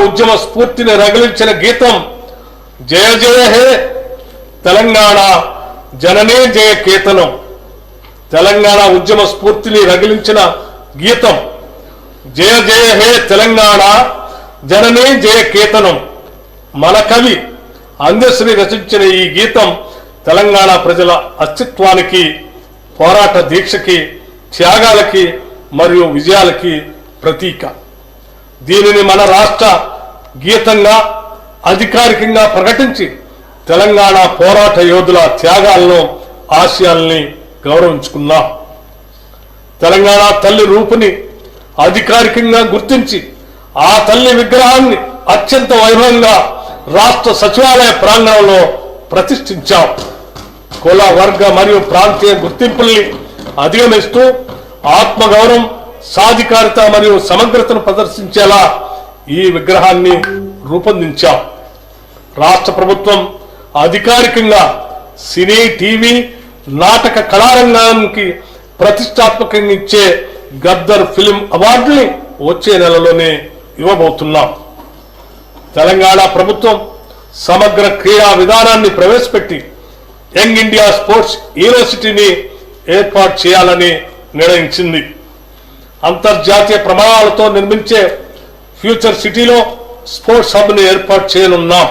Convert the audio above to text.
ఉద్యమ స్ఫూర్తిని రగిలించిన గీతం జయ జయ హే తెలంగాణ జననీ జయ కేతనం. తెలంగాణ ఉద్యమ స్ఫూర్తిని రగిలించిన గీతం జయ జయ హే తెలంగాణ జననీ జయ కేతనం. మన కవి అందశ్రీ రచించిన ఈ గీతం తెలంగాణ ప్రజల అస్తిత్వానికి, పోరాట దీక్షకి, త్యాగాలకి మరియు విజయాలకి ప్రతీక. దీనిని మన రాష్ట్ర గీతంగా అధికారికంగా ప్రకటించి తెలంగాణ పోరాట యోధుల త్యాగాలను, ఆశయాల్ని గౌరవించుకున్నాం. తెలంగాణ తల్లి రూపుని అధికారికంగా గుర్తించి ఆ తల్లి విగ్రహాన్ని అత్యంత వైభవంగా రాష్ట్ర సచివాలయ ప్రాంగణంలో ప్రతిష్ఠించాం. కుల, వర్గ మరియు ప్రాంతీయ గుర్తింపుల్ని అధిగమిస్తూ ఆత్మగౌరవం, సాధికారిత మరియు సమగ్రతను ప్రదర్శించేలా ఈ విగ్రహాన్ని రూపొందించాం. రాష్ట్ర ప్రభుత్వం అధికారికంగా సినీ, టీవీ, నాటక కళారంగానికి ప్రతిష్టాత్మకంగా ఇచ్చే గద్దర్ ఫిల్మ్ అవార్డుని వచ్చే నెలలోనే ఇవ్వబోతున్నాం. తెలంగాణ ప్రభుత్వం సమగ్ర క్రీడా విధానాన్ని ప్రవేశపెట్టి యంగ్ ఇండియా స్పోర్ట్స్ యూనివర్సిటీని ఏర్పాటు చేయాలని నిర్ణయించింది. అంతర్జాతీయ ప్రమాణాలతో నిర్మించే ఫ్యూచర్ సిటీలో స్పోర్ట్స్ హబ్ను ఏర్పాటు చేయనున్నాం.